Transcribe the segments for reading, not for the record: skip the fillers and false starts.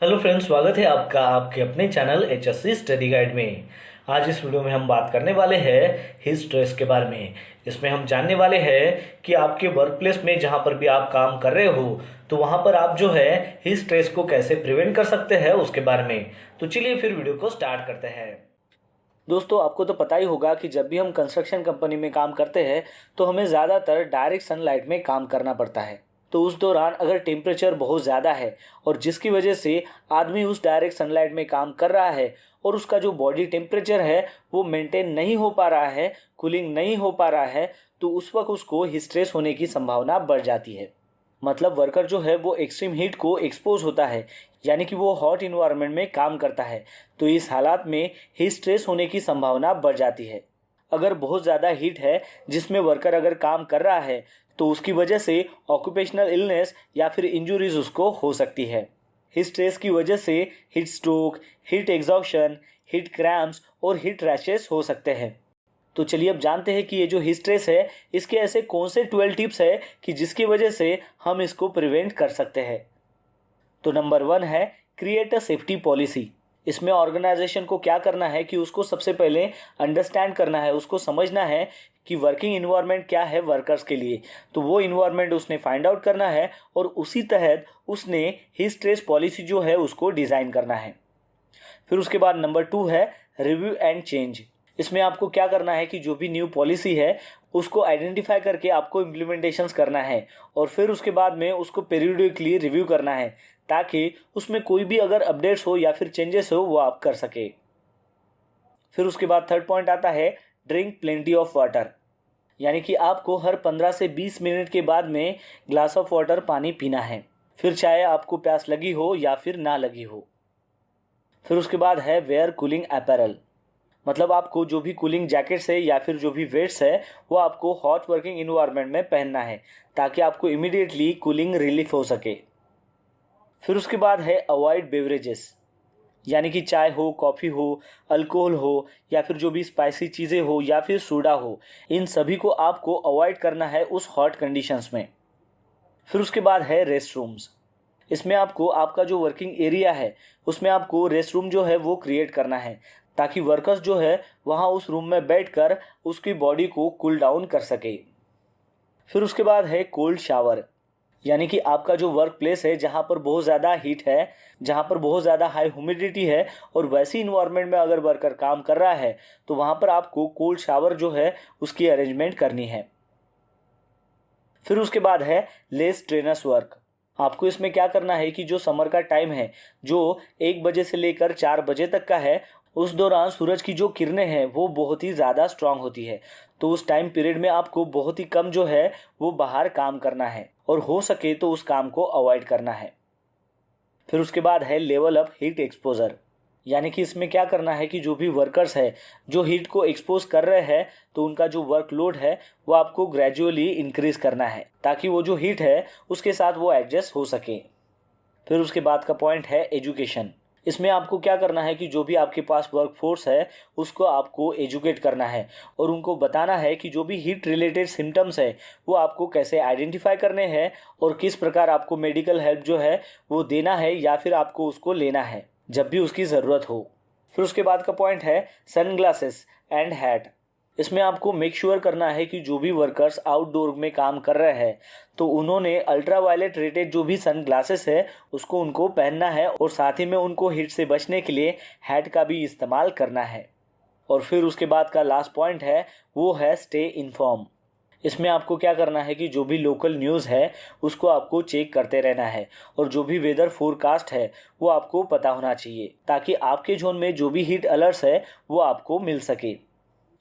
Hello friends, स्वागत है आपका आपके अपने चैनल HSC स्टडी गाइड में। आज इस वीडियो में हम बात करने वाले हैं हीट स्ट्रेस के बारे में। इसमें हम जानने वाले हैं कि आपके वर्क प्लेस में जहां पर भी आप काम कर रहे हो तो वहां पर आप जो है हीट स्ट्रेस को कैसे प्रिवेंट कर सकते हैं उसके बारे में। तो चलिए फिर वीडियो को स्टार्ट करते हैं। दोस्तों, आपको तो पता ही होगा कि जब भी हम कंस्ट्रक्शन कंपनी में काम करते हैं तो हमें ज़्यादातर डायरेक्ट सनलाइट में काम करना पड़ता है। तो उस दौरान अगर टेम्परेचर बहुत ज़्यादा है और जिसकी वजह से आदमी उस डायरेक्ट सनलाइट में काम कर रहा है और उसका जो बॉडी टेम्परेचर है वो मेंटेन नहीं हो पा रहा है, कूलिंग नहीं हो पा रहा है, तो उस वक्त उसको हीट स्ट्रेस होने की संभावना बढ़ जाती है। मतलब वर्कर जो है वो एक्सट्रीम हीट को एक्सपोज होता है, यानी कि वो हॉट इन्वायरमेंट में काम करता है। तो इस हालात में हीट स्ट्रेस होने की संभावना बढ़ जाती है। अगर बहुत ज़्यादा हीट है जिसमें वर्कर अगर काम कर रहा है तो उसकी वजह से ऑक्यूपेशनल इलनेस या फिर इंजुरीज उसको हो सकती है। हीट स्ट्रेस की वजह से heat stroke, heat exhaustion, heat cramps और हीट रैशेस हो सकते हैं। तो चलिए अब जानते हैं कि ये जो हीट स्ट्रेस है इसके ऐसे कौन से 12 टिप्स है कि जिसकी वजह से हम इसको प्रिवेंट कर सकते हैं। तो नंबर 1 है क्रिएट अ सेफ्टी पॉलिसी। इसमें ऑर्गेनाइजेशन को क्या करना है कि उसको सबसे पहले अंडरस्टैंड करना है, उसको समझना है कि वर्किंग इन्वायरमेंट क्या है वर्कर्स के लिए। तो वो इन्वायरमेंट उसने फाइंड आउट करना है और उसी तहत उसने हीट स्ट्रेस पॉलिसी जो है उसको डिज़ाइन करना है। फिर उसके बाद नंबर 2 है रिव्यू एंड चेंज। इसमें आपको क्या करना है कि जो भी न्यू पॉलिसी है उसको आइडेंटिफाई करके आपको इम्प्लीमेंटेशंस करना है और फिर उसके बाद में उसको पीरियडिकली रिव्यू करना है ताकि उसमें कोई भी अगर अपडेट्स हो या फिर चेंजेस हो वो आप कर सके। फिर उसके बाद थर्ड पॉइंट आता है ड्रिंक प्लेंटी ऑफ वाटर, यानी कि आपको हर 15 से 20 मिनट के बाद में ग्लास ऑफ वाटर पानी पीना है, फिर चाहे आपको प्यास लगी हो या फिर ना लगी हो। फिर उसके बाद है वेयर कूलिंग अपैरल। मतलब आपको जो भी कूलिंग जैकेट्स है या फिर जो भी वेट्स है वो आपको हॉट वर्किंग इन्वायरमेंट में पहनना है ताकि आपको इमीडिएटली कूलिंग रिलीफ हो सके। फिर उसके बाद है अवॉइड बेवरेजेस, यानी कि चाय हो, कॉफ़ी हो, अल्कोहल हो या फिर जो भी स्पाइसी चीज़ें हो या फिर सोडा हो, इन सभी को आपको अवॉइड करना है उस हॉट कंडीशंस में। फिर उसके बाद है रेस्ट रूम्स। इसमें आपको आपका जो वर्किंग एरिया है उसमें आपको रेस्ट रूम जो है वो क्रिएट करना है ताकि वर्कर्स जो है वहाँ उस रूम में बैठकर उसकी बॉडी को कूल डाउन कर सके। फिर उसके बाद है कोल्ड शावर, यानी कि आपका जो वर्क प्लेस है जहाँ पर बहुत ज़्यादा हीट है, जहाँ पर बहुत ज़्यादा हाई ह्यूमिडिटी है और वैसी इन्वायरमेंट में अगर वर्कर काम कर रहा है तो वहाँ पर आपको कोल्ड शावर जो है उसकी अरेंजमेंट करनी है। फिर उसके बाद है लेस स्ट्रेनस वर्क। आपको इसमें क्या करना है कि जो समर का टाइम है जो 1 बजे से लेकर 4 बजे तक का है, उस दौरान सूरज की जो किरणें हैं वो बहुत ही ज़्यादा स्ट्रांग होती है। तो उस टाइम पीरियड में आपको बहुत ही कम जो है वो बाहर काम करना है और हो सके तो उस काम को अवॉइड करना है। फिर उसके बाद है लेवल अप हीट एक्सपोजर, यानी कि इसमें क्या करना है कि जो भी वर्कर्स है जो हीट को एक्सपोज कर रहे हैं तो उनका जो वर्कलोड है वो आपको ग्रेजुअली इंक्रीज करना है ताकि वो जो हीट है उसके साथ वो एडजस्ट हो सके। फिर उसके बाद का पॉइंट है एजुकेशन। इसमें आपको क्या करना है कि जो भी आपके पास वर्कफोर्स है उसको आपको एजुकेट करना है और उनको बताना है कि जो भी हीट रिलेटेड सिम्टम्स है वो आपको कैसे आइडेंटिफाई करने हैं और किस प्रकार आपको मेडिकल हेल्प जो है वो देना है या फिर आपको उसको लेना है जब भी उसकी ज़रूरत हो। फिर उसके बाद का पॉइंट है सनग्लासेस एंड हैट। इसमें आपको मेक श्योर करना है कि जो भी वर्कर्स आउटडोर में काम कर रहे हैं तो उन्होंने अल्ट्रा वायलेट रेटेड जो भी सन ग्लासेस है उसको उनको पहनना है और साथ ही में उनको हीट से बचने के लिए हैट का भी इस्तेमाल करना है। और फिर उसके बाद का लास्ट पॉइंट है वो है स्टे इन्फॉर्म। इसमें आपको क्या करना है कि जो भी लोकल न्यूज़ है उसको आपको चेक करते रहना है और जो भी वेदर फोरकास्ट है वो आपको पता होना चाहिए ताकि आपके जोन में जो भी हीट अलर्ट्स है वो आपको मिल सके।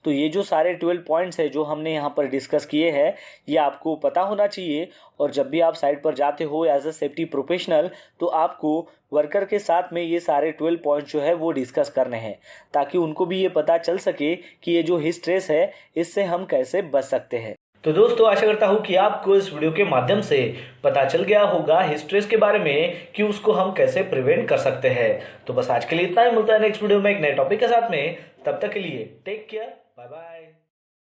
तो ये जो सारे 12 पॉइंट्स है जो हमने यहाँ पर डिस्कस किए हैं ये आपको पता होना चाहिए और जब भी आप साइट पर जाते हो एज अ सेफ्टी प्रोफेशनल तो आपको वर्कर के साथ में ये सारे 12 पॉइंट्स जो है वो डिस्कस करने हैं ताकि उनको भी ये पता चल सके कि ये जो हीट स्ट्रेस है इससे हम कैसे बच सकते हैं। तो दोस्तों, आशा करता हूँ कि आपको इस वीडियो के माध्यम से पता चल गया होगा हीट स्ट्रेस के बारे में कि उसको हम कैसे प्रिवेंट कर सकते हैं। तो बस आज के लिए इतना ही, मिलता है नेक्स्ट वीडियो में एक नए टॉपिक के साथ में। तब तक के लिए टेक केयर, बाय बाय।